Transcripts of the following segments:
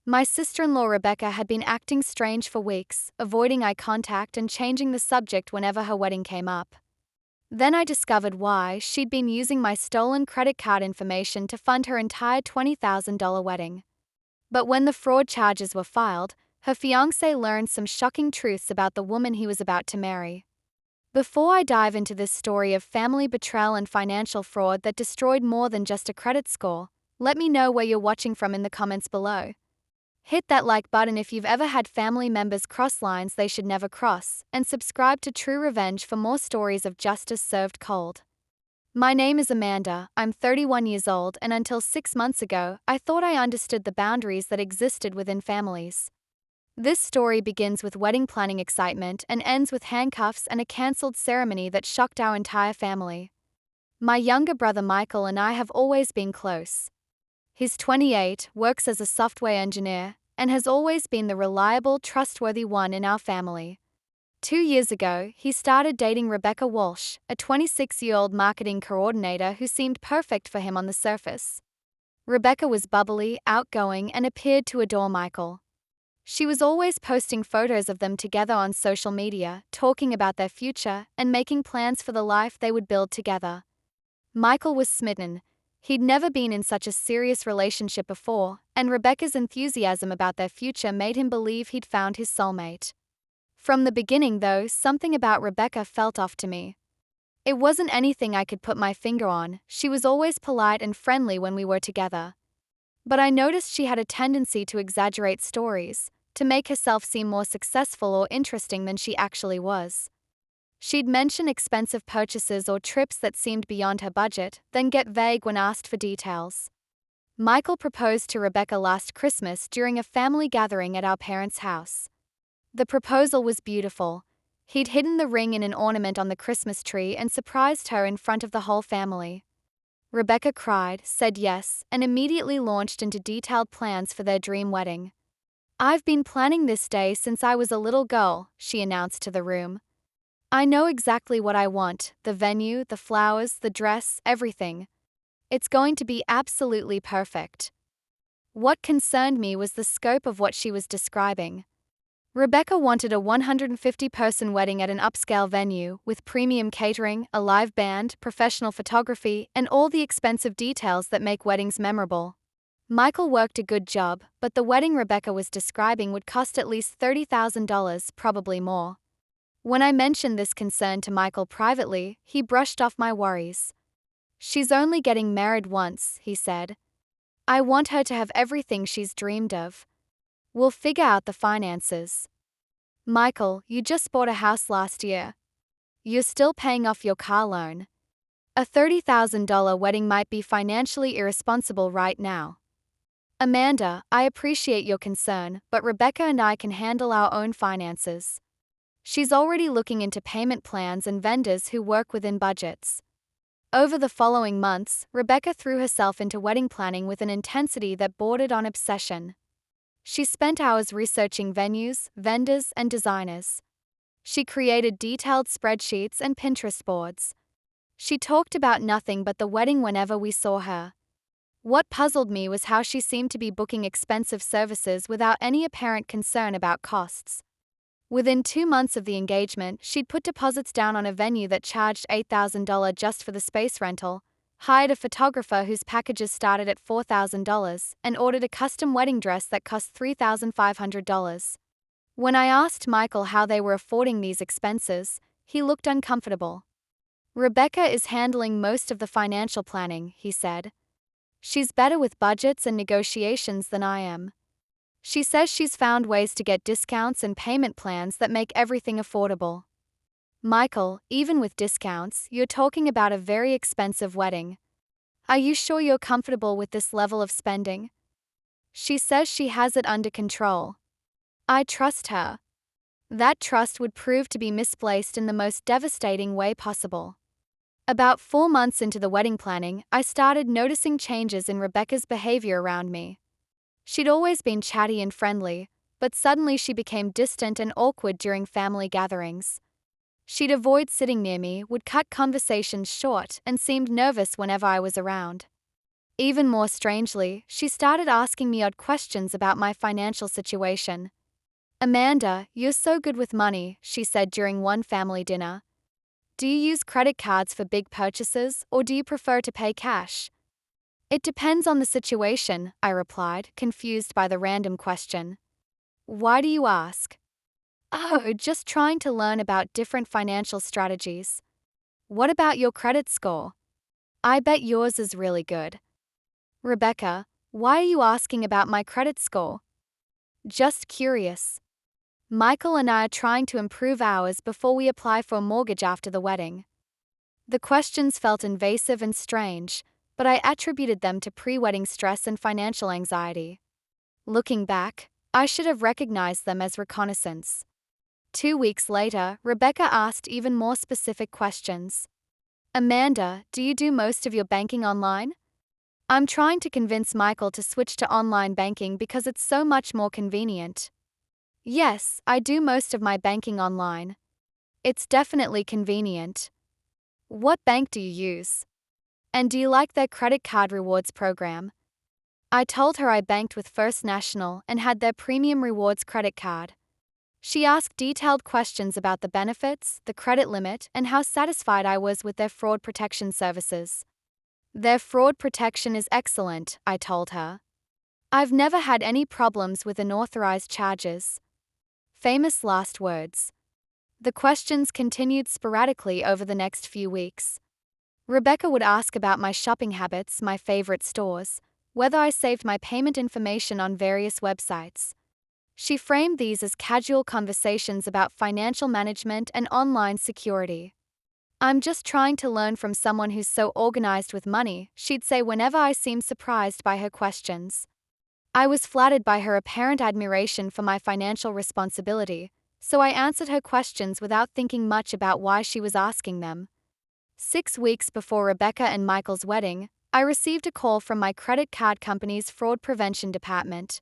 My sister-in-law Rebecca had been acting strange for weeks, avoiding eye contact and changing the subject whenever her wedding came up. Then I discovered why. She'd been using my stolen credit card information to fund her entire $20,000 wedding. But when the fraud charges were filed, her fiancé learned some shocking truths about the woman he was about to marry. Before I dive into this story of family betrayal and financial fraud that destroyed more than just a credit score, let me know where you're watching from in the comments below. Hit that like button if you've ever had family members cross lines they should never cross, and subscribe to True Revenge for more stories of justice served cold. My name is Amanda, I'm 31 years old, and until 6 months ago, I thought I understood the boundaries that existed within families. This story begins with wedding planning excitement and ends with handcuffs and a cancelled ceremony that shocked our entire family. My younger brother Michael and I have always been close. He's 28, works as a software engineer, and has always been the reliable, trustworthy one in our family. 2 years ago, he started dating Rebecca Walsh, a 26-year-old marketing coordinator who seemed perfect for him on the surface. Rebecca was bubbly, outgoing, and appeared to adore Michael. She was always posting photos of them together on social media, talking about their future, and making plans for the life they would build together. Michael was smitten. He'd never been in such a serious relationship before, and Rebecca's enthusiasm about their future made him believe he'd found his soulmate. From the beginning, though, something about Rebecca felt off to me. It wasn't anything I could put my finger on. She was always polite and friendly when we were together. But I noticed she had a tendency to exaggerate stories, to make herself seem more successful or interesting than she actually was. She'd mention expensive purchases or trips that seemed beyond her budget, then get vague when asked for details. Michael proposed to Rebecca last Christmas during a family gathering at our parents' house. The proposal was beautiful. He'd hidden the ring in an ornament on the Christmas tree and surprised her in front of the whole family. Rebecca cried, said yes, and immediately launched into detailed plans for their dream wedding. "I've been planning this day since I was a little girl," she announced to the room. "I know exactly what I want: the venue, the flowers, the dress, everything. It's going to be absolutely perfect." What concerned me was the scope of what she was describing. Rebecca wanted a 150-person wedding at an upscale venue, with premium catering, a live band, professional photography, and all the expensive details that make weddings memorable. Michael worked a good job, but the wedding Rebecca was describing would cost at least $30,000, probably more. When I mentioned this concern to Michael privately, he brushed off my worries. "She's only getting married once," he said. "I want her to have everything she's dreamed of. We'll figure out the finances." "Michael, you just bought a house last year. You're still paying off your car loan. A $30,000 wedding might be financially irresponsible right now." "Amanda, I appreciate your concern, but Rebecca and I can handle our own finances. She's already looking into payment plans and vendors who work within budgets." Over the following months, Rebecca threw herself into wedding planning with an intensity that bordered on obsession. She spent hours researching venues, vendors, and designers. She created detailed spreadsheets and Pinterest boards. She talked about nothing but the wedding whenever we saw her. What puzzled me was how she seemed to be booking expensive services without any apparent concern about costs. Within 2 months of the engagement, she'd put deposits down on a venue that charged $8,000 just for the space rental, hired a photographer whose packages started at $4,000, and ordered a custom wedding dress that cost $3,500. When I asked Michael how they were affording these expenses, he looked uncomfortable. "Rebecca is handling most of the financial planning," he said. "She's better with budgets and negotiations than I am. She says she's found ways to get discounts and payment plans that make everything affordable." "Michael, even with discounts, you're talking about a very expensive wedding. Are you sure you're comfortable with this level of spending?" "She says she has it under control. I trust her." That trust would prove to be misplaced in the most devastating way possible. About 4 months into the wedding planning, I started noticing changes in Rebecca's behavior around me. She'd always been chatty and friendly, but suddenly she became distant and awkward during family gatherings. She'd avoid sitting near me, would cut conversations short, and seemed nervous whenever I was around. Even more strangely, she started asking me odd questions about my financial situation. "Amanda, you're so good with money," she said during one family dinner. "Do you use credit cards for big purchases, or do you prefer to pay cash?" "It depends on the situation," I replied, confused by the random question. "Why do you ask?" "Oh, just trying to learn about different financial strategies." "What about your credit score?" "I bet yours is really good." "Rebecca, why are you asking about my credit score?" "Just curious. Michael and I are trying to improve ours before we apply for a mortgage after the wedding." The questions felt invasive and strange, but I attributed them to pre-wedding stress and financial anxiety. Looking back, I should have recognized them as reconnaissance. 2 weeks later, Rebecca asked even more specific questions. "Amanda, do you do most of your banking online?" "I'm trying to convince Michael to switch to online banking because it's so much more convenient." "Yes, I do most of my banking online. It's definitely convenient." "What bank do you use? And do you like their credit card rewards program?" I told her I banked with First National and had their premium rewards credit card. She asked detailed questions about the benefits, the credit limit, and how satisfied I was with their fraud protection services. "Their fraud protection is excellent," I told her. "I've never had any problems with unauthorized charges." Famous last words. The questions continued sporadically over the next few weeks. Rebecca would ask about my shopping habits, my favorite stores, whether I saved my payment information on various websites. She framed these as casual conversations about financial management and online security. "I'm just trying to learn from someone who's so organized with money," she'd say whenever I seemed surprised by her questions. I was flattered by her apparent admiration for my financial responsibility, so I answered her questions without thinking much about why she was asking them. 6 weeks before Rebecca and Michael's wedding, I received a call from my credit card company's fraud prevention department.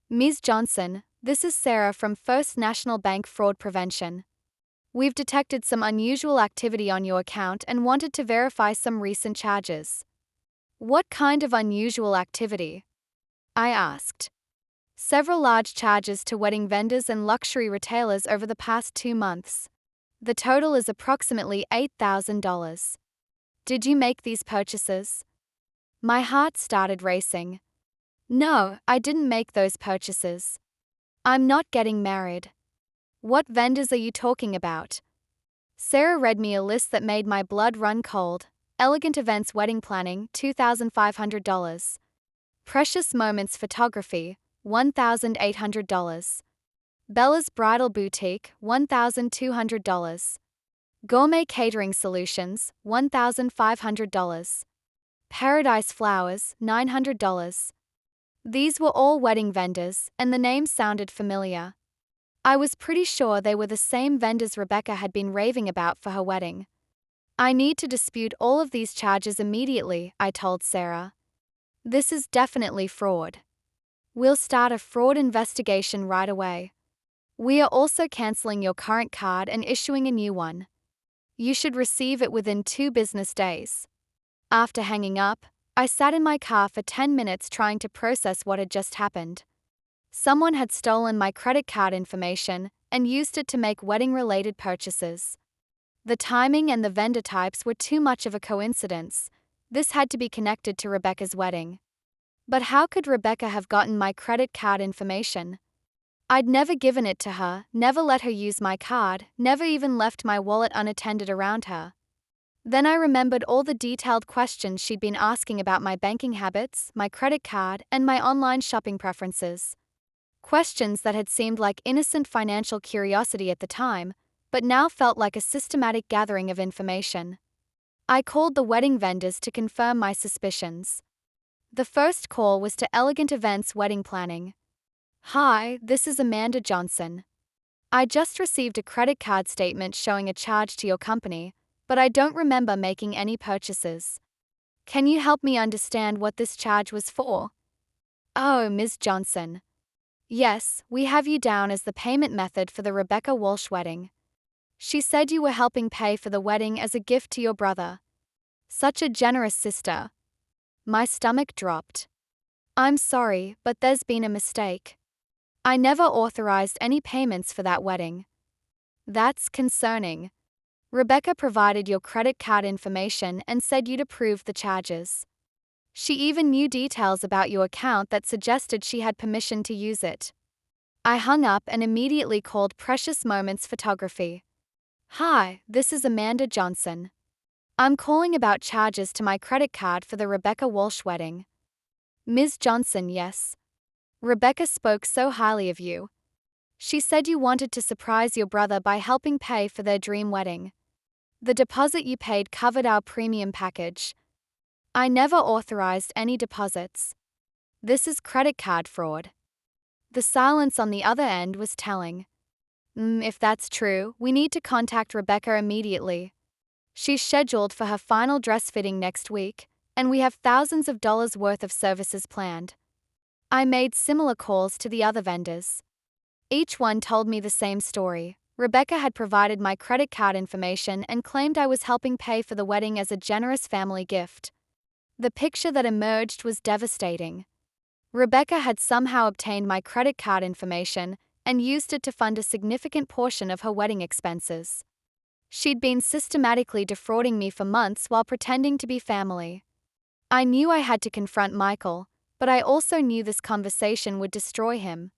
"Ms. Johnson, this is Sarah from First National Bank Fraud Prevention. We've detected some unusual activity on your account and wanted to verify some recent charges." "What kind of unusual activity?" I asked. "Several large charges to wedding vendors and luxury retailers over the past 2 months. The total is approximately $8,000. Did you make these purchases?" My heart started racing. "No, I didn't make those purchases. I'm not getting married." "What vendors are you talking about?" Sarah read me a list that made my blood run cold. Elegant Events Wedding Planning, $2,500. Precious Moments Photography, $1,800. Bella's Bridal Boutique, $1,200. Gourmet Catering Solutions, $1,500. Paradise Flowers, $900. These were all wedding vendors, and the names sounded familiar. I was pretty sure they were the same vendors Rebecca had been raving about for her wedding. "I need to dispute all of these charges immediately," I told Sarah. "This is definitely fraud. We'll start a fraud investigation right away. We are also canceling your current card and issuing a new one. You should receive it within 2 business days." After hanging up, I sat in my car for 10 minutes trying to process what had just happened. Someone had stolen my credit card information and used it to make wedding-related purchases. The timing and the vendor types were too much of a coincidence. This had to be connected to Rebecca's wedding. But how could Rebecca have gotten my credit card information? I'd never given it to her, never let her use my card, never even left my wallet unattended around her. Then I remembered all the detailed questions she'd been asking about my banking habits, my credit card, and my online shopping preferences. Questions that had seemed like innocent financial curiosity at the time, but now felt like a systematic gathering of information. I called the wedding vendors to confirm my suspicions. The first call was to Elegant Events Wedding Planning. "Hi, this is Amanda Johnson. I just received a credit card statement showing a charge to your company, but I don't remember making any purchases. Can you help me understand what this charge was for?" "Oh, Ms. Johnson. Yes, we have you down as the payment method for the Rebecca Walsh wedding. She said you were helping pay for the wedding as a gift to your brother. Such a generous sister. My stomach dropped. I'm sorry, but there's been a mistake. I never authorized any payments for that wedding. That's concerning. Rebecca provided your credit card information and said you'd approved the charges. She even knew details about your account that suggested she had permission to use it. I hung up and immediately called Precious Moments Photography. Hi, this is Amanda Johnson. I'm calling about charges to my credit card for the Rebecca Walsh wedding. Ms. Johnson, yes. Rebecca spoke so highly of you. She said you wanted to surprise your brother by helping pay for their dream wedding. The deposit you paid covered our premium package. I never authorized any deposits. This is credit card fraud. The silence on the other end was telling. If that's true, we need to contact Rebecca immediately. She's scheduled for her final dress fitting next week, and we have thousands of dollars worth of services planned. I made similar calls to the other vendors. Each one told me the same story. Rebecca had provided my credit card information and claimed I was helping pay for the wedding as a generous family gift. The picture that emerged was devastating. Rebecca had somehow obtained my credit card information and used it to fund a significant portion of her wedding expenses. She'd been systematically defrauding me for months while pretending to be family. I knew I had to confront Michael, but I also knew this conversation would destroy him.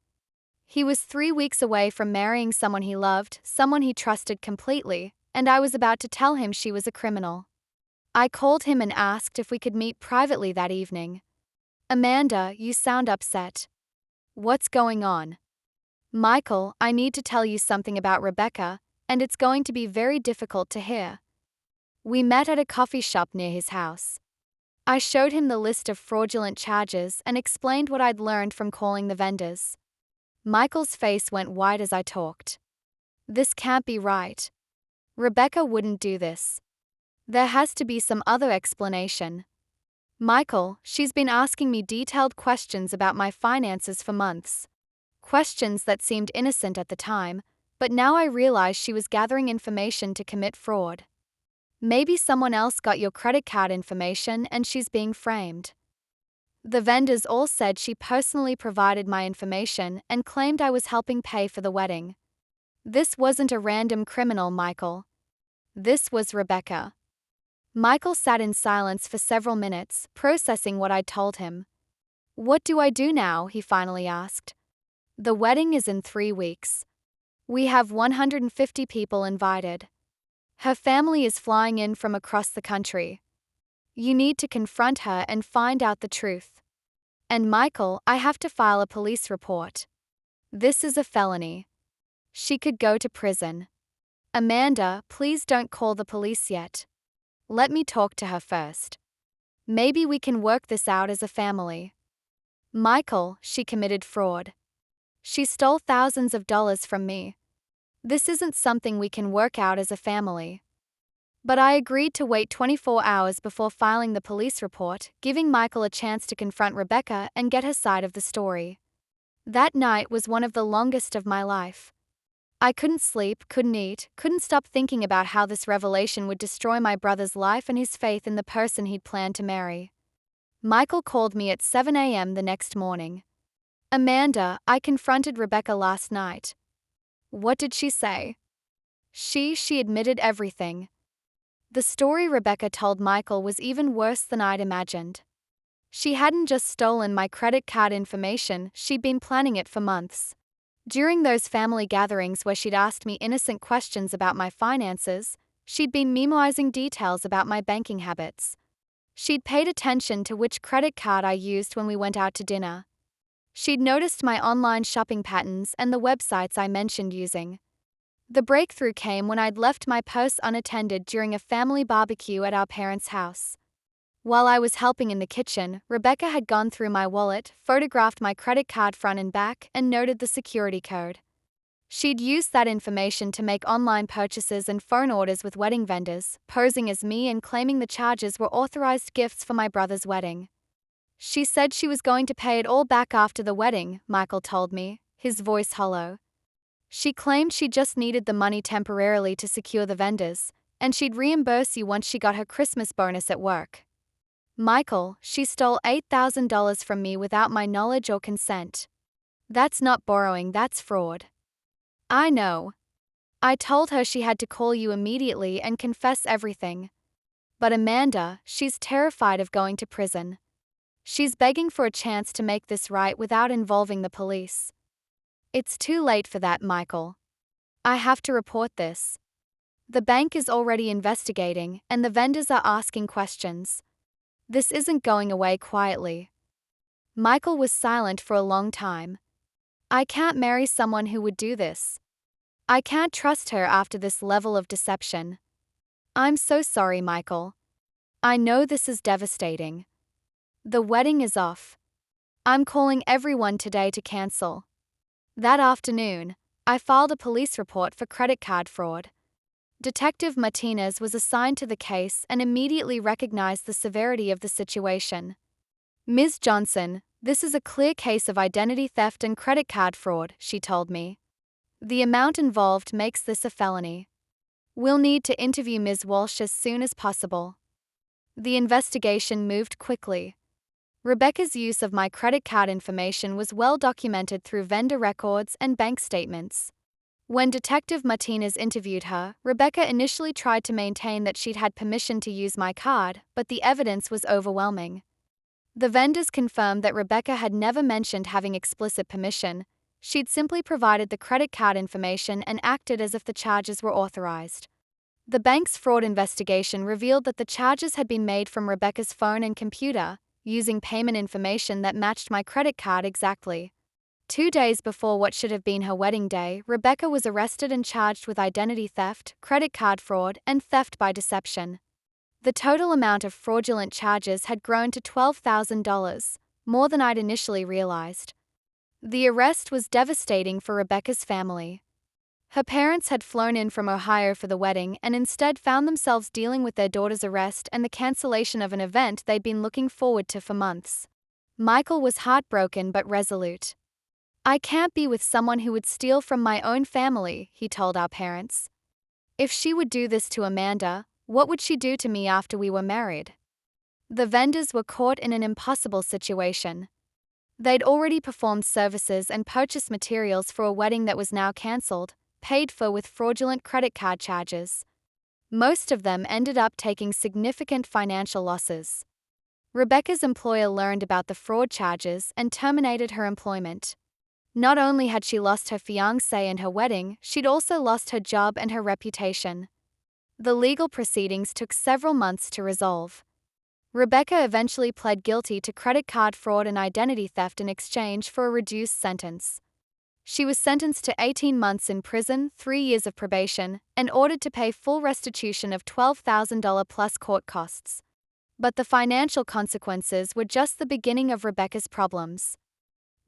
He was 3 weeks away from marrying someone he loved, someone he trusted completely, and I was about to tell him she was a criminal. I called him and asked if we could meet privately that evening. Amanda, you sound upset. What's going on? Michael, I need to tell you something about Rebecca, and it's going to be very difficult to hear. We met at a coffee shop near his house. I showed him the list of fraudulent charges and explained what I'd learned from calling the vendors. Michael's face went white as I talked. This can't be right. Rebecca wouldn't do this. There has to be some other explanation. Michael, she's been asking me detailed questions about my finances for months. Questions that seemed innocent at the time, but now I realize she was gathering information to commit fraud. Maybe someone else got your credit card information and she's being framed. The vendors all said she personally provided my information and claimed I was helping pay for the wedding. This wasn't a random criminal, Michael. This was Rebecca. Michael sat in silence for several minutes, processing what I'd told him. What do I do now? He finally asked. The wedding is in 3 weeks. We have 150 people invited. Her family is flying in from across the country. You need to confront her and find out the truth. And Michael, I have to file a police report. This is a felony. She could go to prison. Amanda, please don't call the police yet. Let me talk to her first. Maybe we can work this out as a family. Michael, she committed fraud. She stole thousands of dollars from me. This isn't something we can work out as a family. But I agreed to wait 24 hours before filing the police report, giving Michael a chance to confront Rebecca and get her side of the story. That night was one of the longest of my life. I couldn't sleep, couldn't eat, couldn't stop thinking about how this revelation would destroy my brother's life and his faith in the person he'd planned to marry. Michael called me at 7 a.m. the next morning. Amanda, I confronted Rebecca last night. What did she say? She admitted everything. The story Rebecca told Michael was even worse than I'd imagined. She hadn't just stolen my credit card information, she'd been planning it for months. During those family gatherings where she'd asked me innocent questions about my finances, she'd been memorizing details about my banking habits. She'd paid attention to which credit card I used when we went out to dinner. She'd noticed my online shopping patterns and the websites I mentioned using. The breakthrough came when I'd left my purse unattended during a family barbecue at our parents' house. While I was helping in the kitchen, Rebecca had gone through my wallet, photographed my credit card front and back, and noted the security code. She'd used that information to make online purchases and phone orders with wedding vendors, posing as me and claiming the charges were authorized gifts for my brother's wedding. She said she was going to pay it all back after the wedding, Michael told me, his voice hollow. She claimed she just needed the money temporarily to secure the vendors, and she'd reimburse you once she got her Christmas bonus at work. Michael, she stole $8,000 from me without my knowledge or consent. That's not borrowing, that's fraud. I know. I told her she had to call you immediately and confess everything. But Amanda, she's terrified of going to prison. She's begging for a chance to make this right without involving the police. It's too late for that, Michael. I have to report this. The bank is already investigating, and the vendors are asking questions. This isn't going away quietly. Michael was silent for a long time. I can't marry someone who would do this. I can't trust her after this level of deception. I'm so sorry, Michael. I know this is devastating. The wedding is off. I'm calling everyone today to cancel. That afternoon, I filed a police report for credit card fraud. Detective Martinez was assigned to the case and immediately recognized the severity of the situation. Ms. Johnson, this is a clear case of identity theft and credit card fraud, she told me. The amount involved makes this a felony. We'll need to interview Ms. Walsh as soon as possible. The investigation moved quickly. Rebecca's use of my credit card information was well documented through vendor records and bank statements. When Detective Martinez interviewed her, Rebecca initially tried to maintain that she'd had permission to use my card, but the evidence was overwhelming. The vendors confirmed that Rebecca had never mentioned having explicit permission. She'd simply provided the credit card information and acted as if the charges were authorized. The bank's fraud investigation revealed that the charges had been made from Rebecca's phone and computer, using payment information that matched my credit card exactly. 2 days before what should have been her wedding day, Rebecca was arrested and charged with identity theft, credit card fraud, and theft by deception. The total amount of fraudulent charges had grown to $12,000, more than I'd initially realized. The arrest was devastating for Rebecca's family. Her parents had flown in from Ohio for the wedding and instead found themselves dealing with their daughter's arrest and the cancellation of an event they'd been looking forward to for months. Michael was heartbroken but resolute. I can't be with someone who would steal from my own family, he told our parents. If she would do this to Amanda, what would she do to me after we were married? The vendors were caught in an impossible situation. They'd already performed services and purchased materials for a wedding that was now cancelled, paid for with fraudulent credit card charges. Most of them ended up taking significant financial losses. Rebecca's employer learned about the fraud charges and terminated her employment. Not only had she lost her fiancé and her wedding, she'd also lost her job and her reputation. The legal proceedings took several months to resolve. Rebecca eventually pled guilty to credit card fraud and identity theft in exchange for a reduced sentence. She was sentenced to 18 months in prison, 3 years of probation, and ordered to pay full restitution of $12,000 plus court costs. But the financial consequences were just the beginning of Rebecca's problems.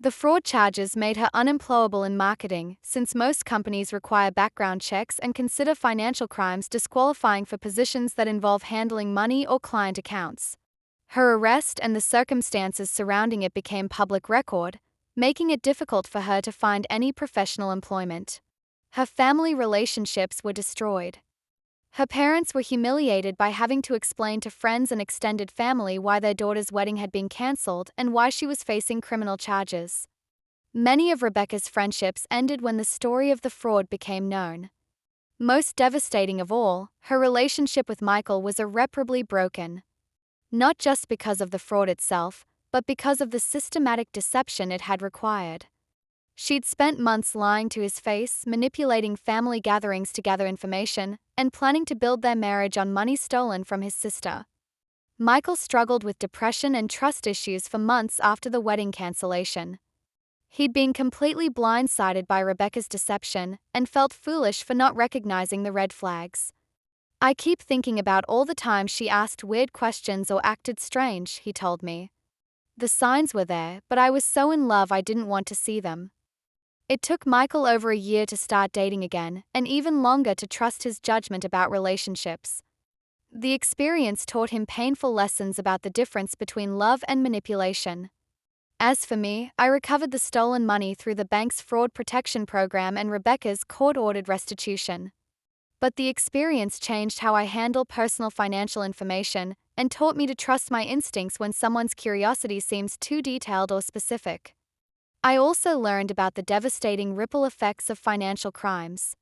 The fraud charges made her unemployable in marketing, since most companies require background checks and consider financial crimes disqualifying for positions that involve handling money or client accounts. Her arrest and the circumstances surrounding it became public record, making it difficult for her to find any professional employment. Her family relationships were destroyed. Her parents were humiliated by having to explain to friends and extended family why their daughter's wedding had been cancelled and why she was facing criminal charges. Many of Rebecca's friendships ended when the story of the fraud became known. Most devastating of all, her relationship with Michael was irreparably broken. Not just because of the fraud itself, but because of the systematic deception it had required. She'd spent months lying to his face, manipulating family gatherings to gather information, and planning to build their marriage on money stolen from his sister. Michael struggled with depression and trust issues for months after the wedding cancellation. He'd been completely blindsided by Rebecca's deception and felt foolish for not recognizing the red flags. I keep thinking about all the times she asked weird questions or acted strange, he told me. The signs were there, but I was so in love I didn't want to see them. It took Michael over a year to start dating again, and even longer to trust his judgment about relationships. The experience taught him painful lessons about the difference between love and manipulation. As for me, I recovered the stolen money through the bank's fraud protection program and Rebecca's court-ordered restitution. But the experience changed how I handle personal financial information and taught me to trust my instincts when someone's curiosity seems too detailed or specific. I also learned about the devastating ripple effects of financial crimes.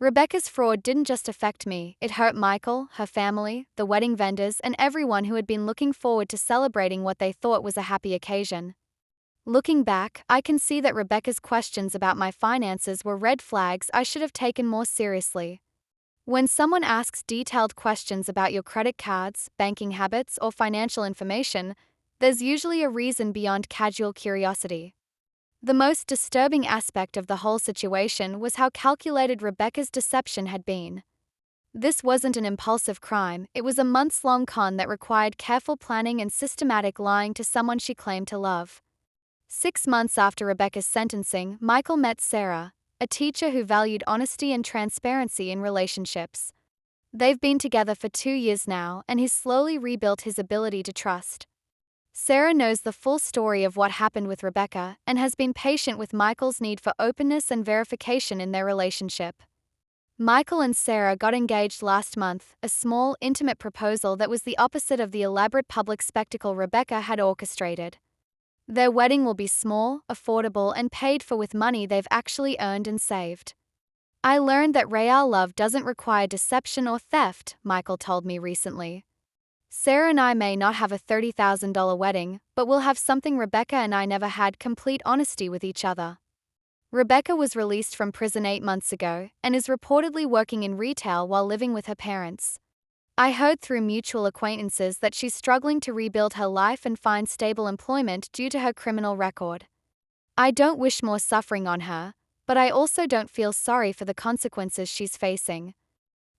Rebecca's fraud didn't just affect me, it hurt Michael, her family, the wedding vendors, and everyone who had been looking forward to celebrating what they thought was a happy occasion. Looking back, I can see that Rebecca's questions about my finances were red flags I should have taken more seriously. When someone asks detailed questions about your credit cards, banking habits, or financial information, there's usually a reason beyond casual curiosity. The most disturbing aspect of the whole situation was how calculated Rebecca's deception had been. This wasn't an impulsive crime, it was a months-long con that required careful planning and systematic lying to someone she claimed to love. 6 months after Rebecca's sentencing, Michael met Sarah, a teacher who valued honesty and transparency in relationships. They've been together for 2 years now, and he's slowly rebuilt his ability to trust. Sarah knows the full story of what happened with Rebecca and has been patient with Michael's need for openness and verification in their relationship. Michael and Sarah got engaged last month, a small, intimate proposal that was the opposite of the elaborate public spectacle Rebecca had orchestrated. Their wedding will be small, affordable, and paid for with money they've actually earned and saved. I learned that real love doesn't require deception or theft, Michael told me recently. Sarah and I may not have a $30,000 wedding, but we'll have something Rebecca and I never had: complete honesty with each other. Rebecca was released from prison 8 months ago and is reportedly working in retail while living with her parents. I heard through mutual acquaintances that she's struggling to rebuild her life and find stable employment due to her criminal record. I don't wish more suffering on her, but I also don't feel sorry for the consequences she's facing.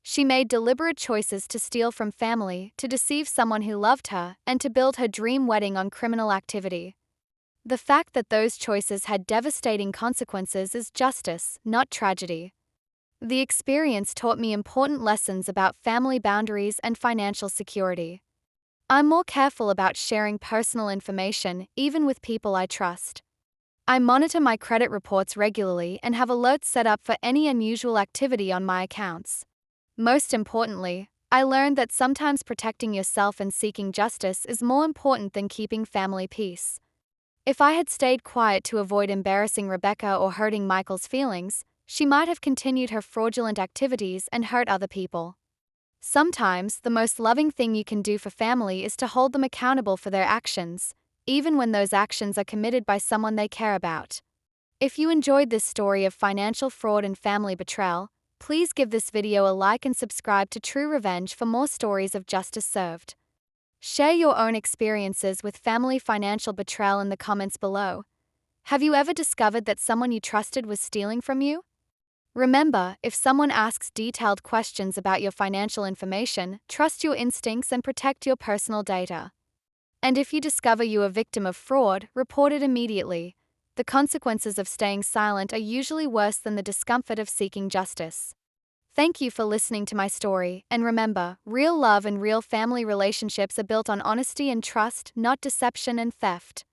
She made deliberate choices to steal from family, to deceive someone who loved her, and to build her dream wedding on criminal activity. The fact that those choices had devastating consequences is justice, not tragedy. The experience taught me important lessons about family boundaries and financial security. I'm more careful about sharing personal information, even with people I trust. I monitor my credit reports regularly and have alerts set up for any unusual activity on my accounts. Most importantly, I learned that sometimes protecting yourself and seeking justice is more important than keeping family peace. If I had stayed quiet to avoid embarrassing Rebecca or hurting Michael's feelings, she might have continued her fraudulent activities and hurt other people. Sometimes, the most loving thing you can do for family is to hold them accountable for their actions, even when those actions are committed by someone they care about. If you enjoyed this story of financial fraud and family betrayal, please give this video a like and subscribe to True Revenge for more stories of justice served. Share your own experiences with family financial betrayal in the comments below. Have you ever discovered that someone you trusted was stealing from you? Remember, if someone asks detailed questions about your financial information, trust your instincts and protect your personal data. And if you discover you are a victim of fraud, report it immediately. The consequences of staying silent are usually worse than the discomfort of seeking justice. Thank you for listening to my story, and remember, real love and real family relationships are built on honesty and trust, not deception and theft.